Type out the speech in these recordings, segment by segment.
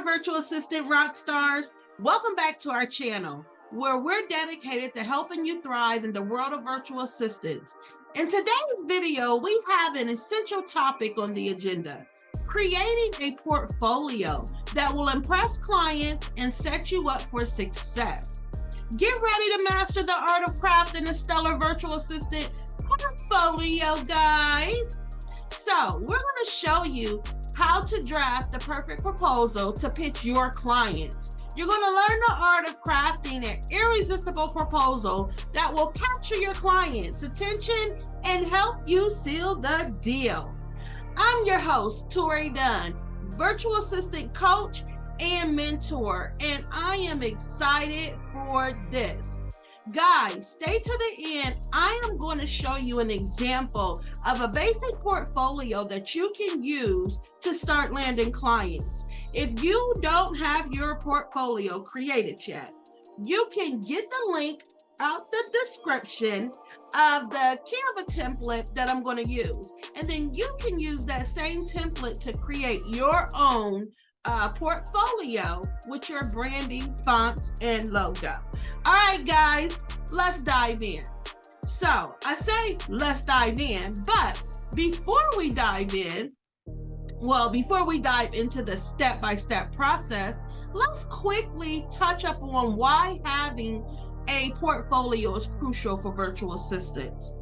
virtual assistant rock stars. Welcome back to our channel, where we're dedicated to helping you thrive in the world of virtual assistants. In today's video, we have an essential topic on the agenda: creating a portfolio that will impress clients and set you up for success. Get ready to master the art of crafting a stellar virtual assistant portfolio, guys. So we're going to show you how to draft the perfect proposal to pitch your clients. You're going to learn the art of crafting an irresistible proposal that will capture your clients' attention and help you seal the deal. I'm your host, Tori Dunn, virtual assistant coach and mentor, and I am excited for this. Guys, stay to the end. I am going to show you an example of a basic portfolio that you can use to start landing clients. If you don't have your portfolio created yet, you can get the link out the description of the Canva template that I'm going to use. And then you can use that same template to create your own portfolio with your branding, fonts, and logo. All right, guys, let's dive in. So I say let's dive in, but before we dive into the step-by-step process, let's quickly touch up on why having a portfolio is crucial for virtual assistants.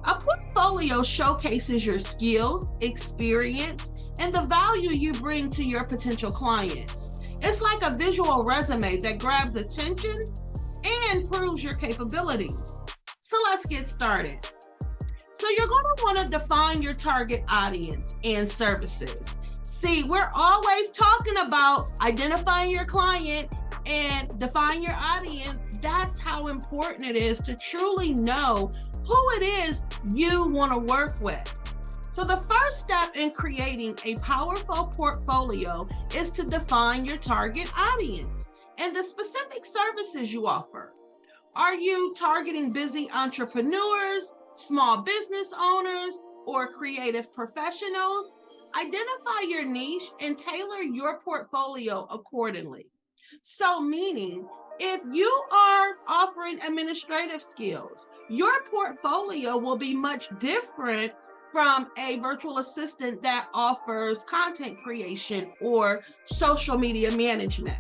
A portfolio showcases your skills, experience, and the value you bring to your potential clients. It's like a visual resume that grabs attention and proves your capabilities. So let's get started. So you're going to want to define your target audience and services. See, we're always talking about identifying your client and define your audience. That's how important it is to truly know who it is you want to work with. So the first step in creating a powerful portfolio is to define your target audience and the specific services you offer. Are you targeting busy entrepreneurs, small business owners, or creative professionals? Identify your niche and tailor your portfolio accordingly. So meaning, if you are offering administrative skills, your portfolio will be much different from a virtual assistant that offers content creation or social media management.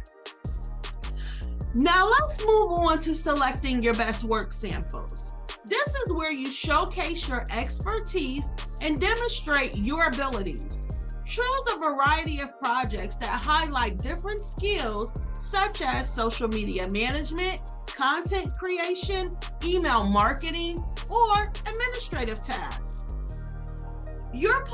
Now let's move on to selecting your best work samples. This is where you showcase your expertise and demonstrate your abilities. Choose a variety of projects that highlight different skills such as social media management, content creation, email marketing, or administrative tasks. Your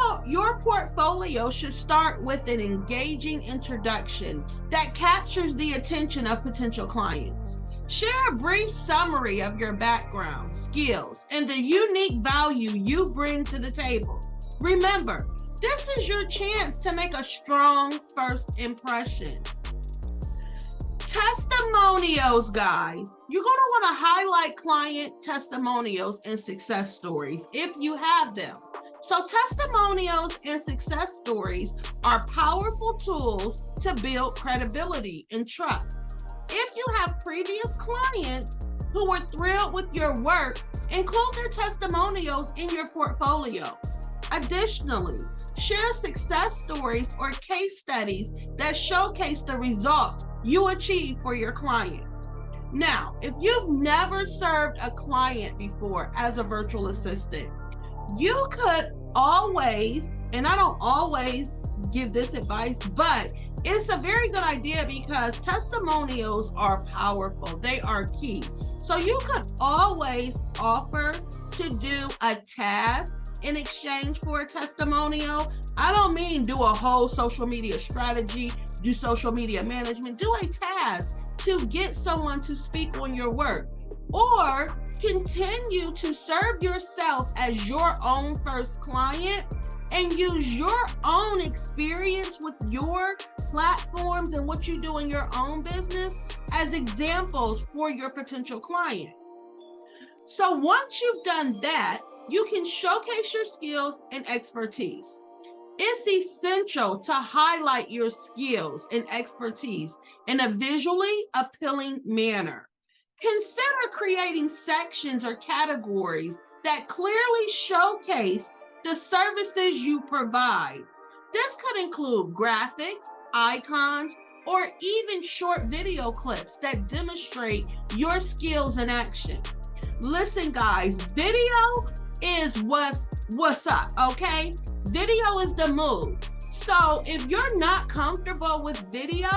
portfolio should start with an engaging introduction that captures the attention of potential clients. Share a brief summary of your background, skills, and the unique value you bring to the table. Remember, this is your chance to make a strong first impression. Testimonials, guys. You're going to want to highlight client testimonials and success stories if you have them. So testimonials and success stories are powerful tools to build credibility and trust. If you have previous clients who were thrilled with your work, include their testimonials in your portfolio. Additionally, share success stories or case studies that showcase the results you achieve for your clients. Now, if you've never served a client before as a virtual assistant, you could always, and I don't always give this advice, but it's a very good idea because testimonials are powerful. They are key. So you could always offer to do a task in exchange for a testimonial. I don't mean do a whole social media strategy, do social media management, do a task to get someone to speak on your work, or continue to serve yourself as your own first client and use your own experience with your platforms and what you do in your own business as examples for your potential client. So once you've done that, you can showcase your skills and expertise. It's essential to highlight your skills and expertise in a visually appealing manner. Consider creating sections or categories that clearly showcase the services you provide. This could include graphics, icons, or even short video clips that demonstrate your skills in action. Listen, guys, video is what's up, okay? Video is the move. So if you're not comfortable with video,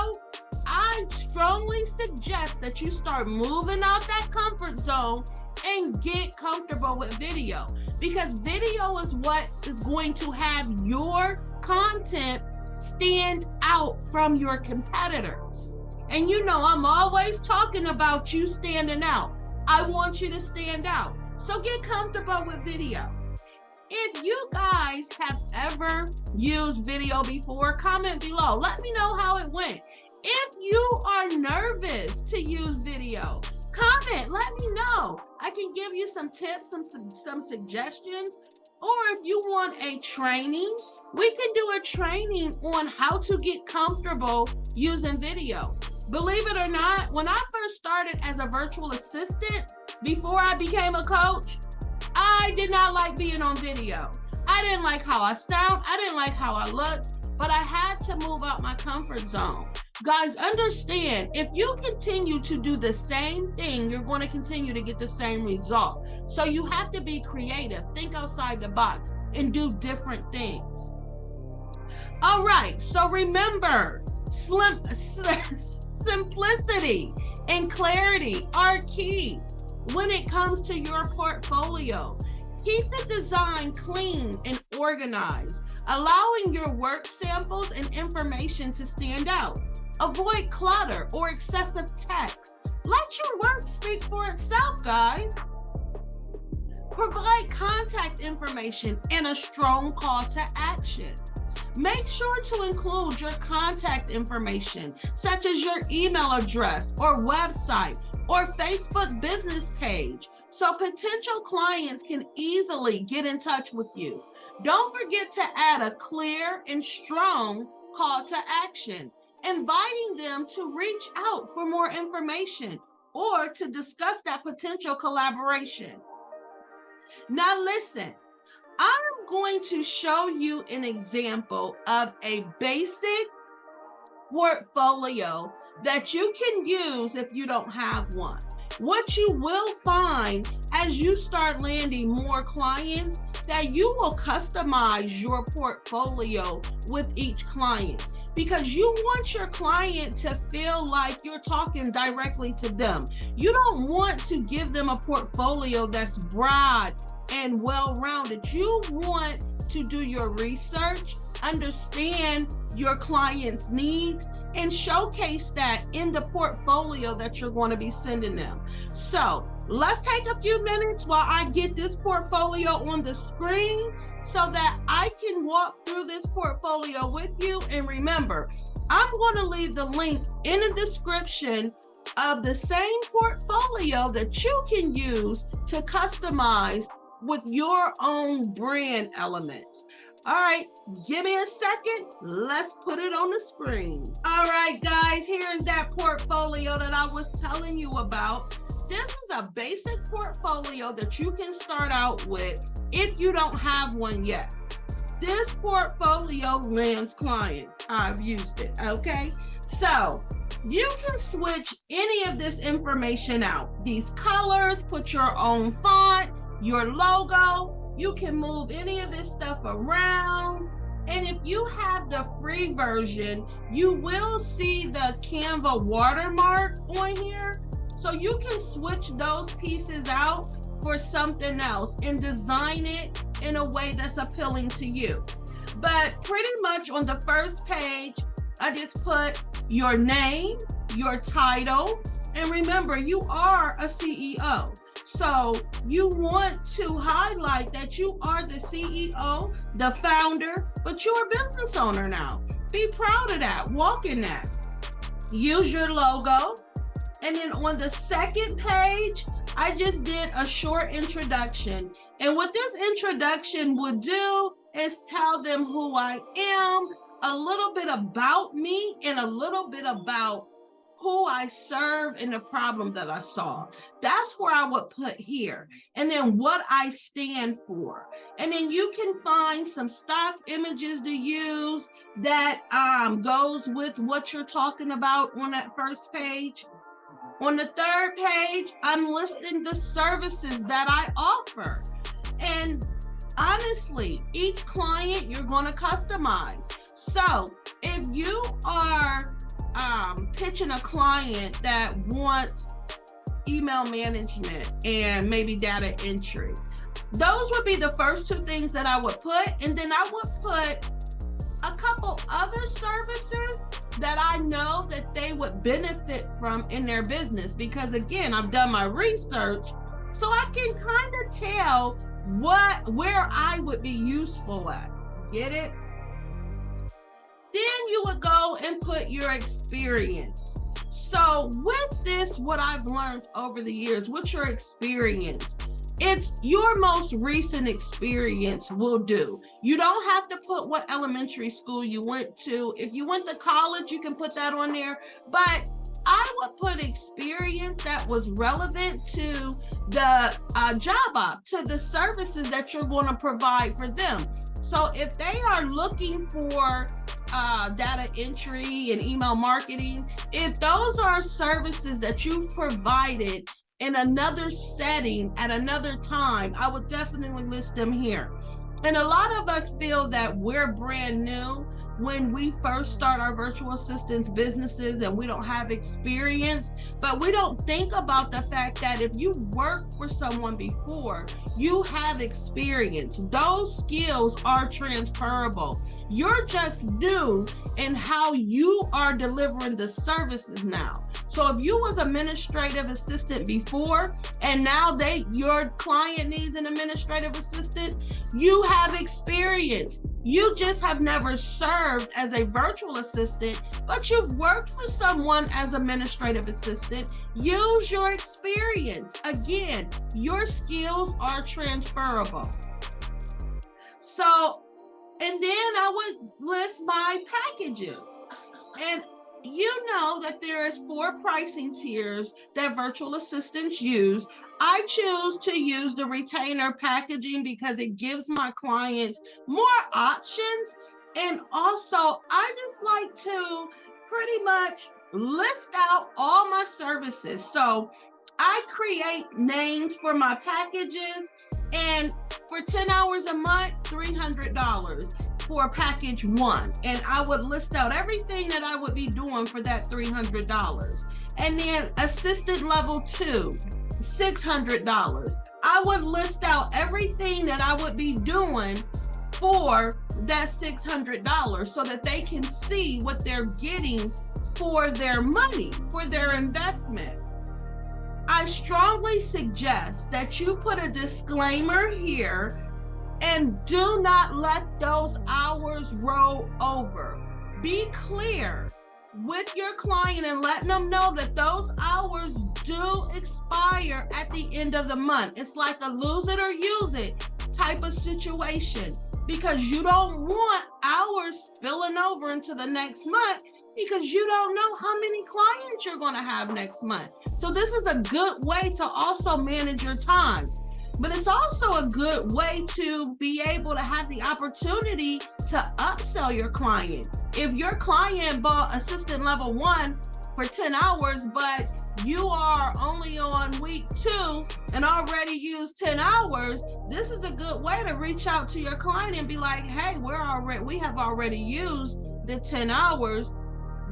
I strongly suggest that you start moving out that comfort zone and get comfortable with video, because video is what is going to have your content stand out from your competitors. And you know, I'm always talking about you standing out. I want you to stand out. So get comfortable with video. If you guys have ever used video before, comment below. Let me know how it went. If you are nervous to use video, comment, let me know. I can give you some tips, some suggestions, or if you want a training, we can do a training on how to get comfortable using video. Believe it or not, when I first started as a virtual assistant, before I became a coach, I did not like being on video. I didn't like how I sound. I didn't like how I looked, but I had to move out my comfort zone. Guys, understand, if you continue to do the same thing, you're going to continue to get the same result. So you have to be creative, think outside the box, and do different things. All right, so remember, simplicity and clarity are key when it comes to your portfolio. Keep the design clean and organized, allowing your work samples and information to stand out. Avoid clutter or excessive text. Let your work speak for itself, guys. Provide contact information and a strong call to action. Make sure to include your contact information, such as your email address or website or Facebook business page, so potential clients can easily get in touch with you. Don't forget to add a clear and strong call to action, inviting them to reach out for more information or to discuss that potential collaboration. Now listen, I'm going to show you an example of a basic portfolio that you can use if you don't have one. What you will find as you start landing more clients, that you will customize your portfolio with each client, because you want your client to feel like you're talking directly to them. You don't want to give them a portfolio that's broad and well-rounded. You want to do your research, understand your client's needs, and showcase that in the portfolio that you're going to be sending them. So let's take a few minutes while I get this portfolio on the screen so that I can walk through this portfolio with you. And remember, I'm going to leave the link in the description of the same portfolio that you can use to customize with your own brand elements. All right, give me a second. Let's put it on the screen. All right, guys, here is that portfolio that I was telling you about. This is a basic portfolio that you can start out with if you don't have one yet. This portfolio lands client. I've used it, okay? So you can switch any of this information out. These colors, put your own font, your logo. You can move any of this stuff around. And if you have the free version, you will see the Canva watermark on here. So you can switch those pieces out for something else and design it in a way that's appealing to you. But pretty much on the first page, I just put your name, your title, and remember, you are a CEO. So you want to highlight that you are the CEO, the founder, but you're a business owner now. Be proud of that, walk in that. Use your logo. And then on the second page, I just did a short introduction. And what this introduction would do is tell them who I am, a little bit about me, and a little bit about who I serve and the problem that I solve. That's where I would put here. And then what I stand for. And then you can find some stock images to use that goes with what you're talking about on that first page. On the third page, I'm listing the services that I offer. And honestly, each client you're going to customize. So if you are pitching a client that wants email management and maybe data entry, those would be the first two things that I would put. And then I would put a couple other services that I know that they would benefit from in their business, because again, I've done my research, so I can kind of tell where I would be useful at. Get it? Then you would go and put your experience. So with this, what I've learned over the years, what's your experience? It's your most recent experience will do. You don't have to put what elementary school you went to. If you went to college, you can put that on there. But I would put experience that was relevant to the job op, to the services that you're going to provide for them. So if they are looking for data entry and email marketing, if those are services that you've provided in another setting at another time, I would definitely list them here. And a lot of us feel that we're brand new when we first start our virtual assistants businesses and we don't have experience, but we don't think about the fact that if you worked for someone before, you have experience. Those skills are transferable. You're just new in how you are delivering the services now. So if you was administrative assistant before and now your client needs an administrative assistant, you have experience. You just have never served as a virtual assistant, but you've worked for someone as administrative assistant. Use your experience. Again, your skills are transferable. So, and then I would list my packages. And you know that there is 4 pricing tiers that virtual assistants use. I choose to use the retainer packaging because it gives my clients more options. And also, I just like to pretty much list out all my services. So I create names for my packages, and for 10 hours a month, $300 for package 1. And I would list out everything that I would be doing for that $300. And then assistant level 2, $600. I would list out everything that I would be doing for that $600 so that they can see what they're getting for their money, for their investment. I strongly suggest that you put a disclaimer here and do not let those hours roll over. Be clear with your client and letting them know that those hours do expire at the end of the month. It's like a lose it or use it type of situation, because you don't want hours spilling over into the next month, because you don't know how many clients you're going to have next month. So this is a good way to also manage your time. But it's also a good way to be able to have the opportunity to upsell your client. If your client bought assistant level 1 for 10 hours, but you are only on week 2 and already used 10 hours, this is a good way to reach out to your client and be like, hey, we have already used the 10 hours.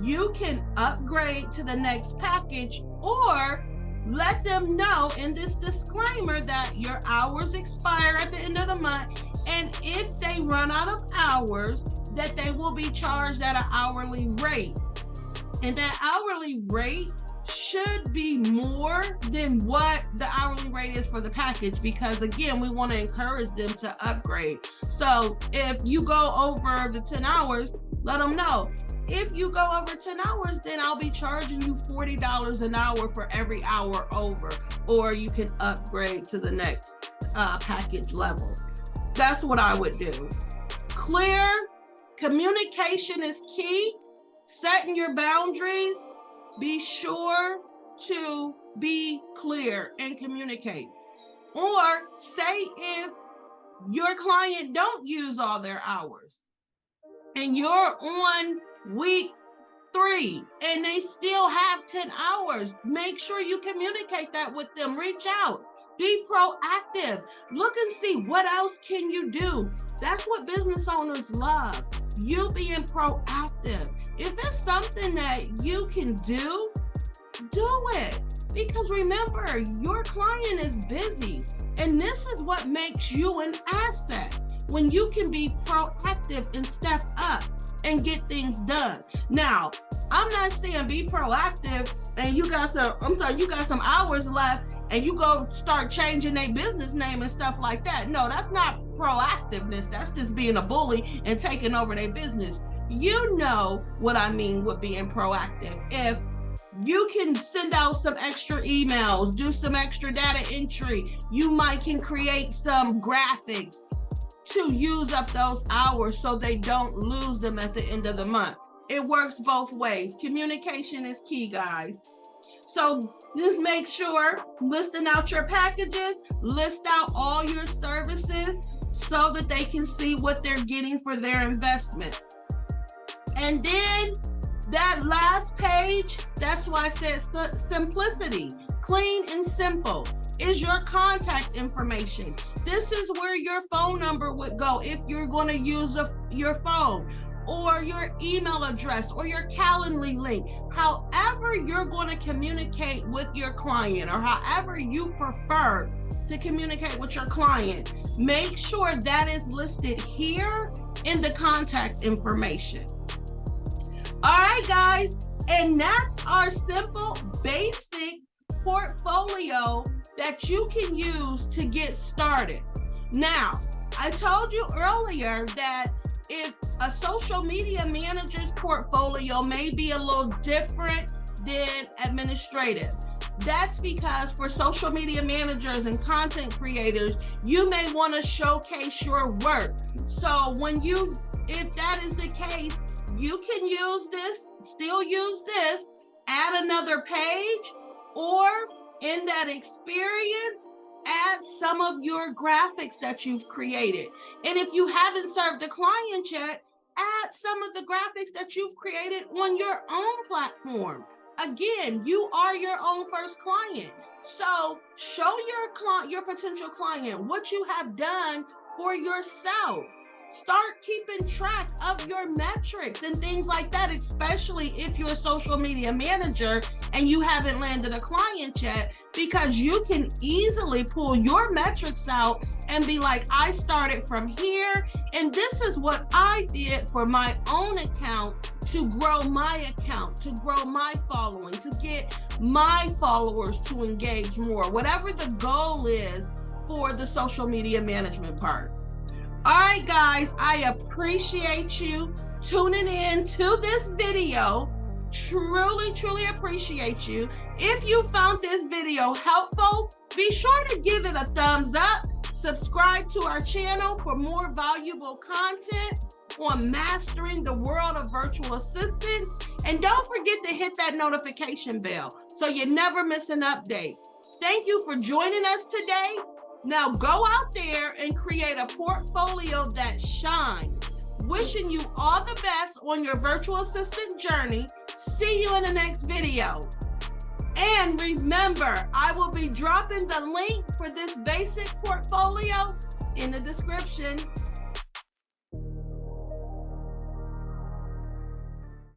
You can upgrade to the next package, or let them know in this disclaimer that your hours expire at the end of the month, and if they run out of hours, that they will be charged at an hourly rate. And that hourly rate should be more than what the hourly rate is for the package, because again, we want to encourage them to upgrade. So if you go over the 10 hours, let them know. If you go over 10 hours, then I'll be charging you $40 an hour for every hour over, or you can upgrade to the next package level. That's what I would do. clear. Communication is key. Setting your boundaries. Be sure to be clear and communicate. Or say if your client don't use all their hours and you're on week 3 and they still have 10 hours, make sure you communicate that with them. Reach out, be proactive, look and see what else can you do. That's what business owners love, you being proactive. If it's something that you can do it. Because remember, your client is busy, and this is what makes you an asset, when you can be proactive and step up and get things done. Now, I'm not saying be proactive and you got some hours left and you go start changing their business name and stuff like that. No, that's not proactiveness. That's just being a bully and taking over their business. You know what I mean with being proactive. If you can send out some extra emails, do some extra data entry, you might can create some graphics to use up those hours so they don't lose them at the end of the month. It works both ways. Communication is key, guys. So just make sure, listing out your packages, list out all your services so that they can see what they're getting for their investment. And then that last page, that's why I said simplicity, clean and simple, is your contact information. This is where your phone number would go if you're going to use your phone, or your email address, or your Calendly link. However you're going to communicate with your client, or however you prefer to communicate with your client, make sure that is listed here in the contact information. All right, guys, and that's our simple, basic portfolio that you can use to get started. Now, I told you earlier that if a social media manager's portfolio may be a little different than administrative. That's because for social media managers and content creators, you may want to showcase your work. So if that is the case, you can use this, still use this, add another page, or in that experience, add some of your graphics that you've created. And if you haven't served a client yet, add some of the graphics that you've created on your own platform. Again, you are your own first client. So show your potential client what you have done for yourself. Start keeping track of your metrics and things like that, especially if you're a social media manager and you haven't landed a client yet, because you can easily pull your metrics out and be like, I started from here, and this is what I did for my own account to grow my account, to grow my following, to get my followers to engage more, whatever the goal is for the social media management part. All right, guys, I appreciate you tuning in to this video. Truly, truly appreciate you. If you found this video helpful, be sure to give it a thumbs up. Subscribe to our channel for more valuable content on mastering the world of virtual assistants. And don't forget to hit that notification bell so you never miss an update. Thank you for joining us today. Now go out there and create a portfolio that shines. Wishing you all the best on your virtual assistant journey. See you in the next video. And remember, I will be dropping the link for this basic portfolio in the description.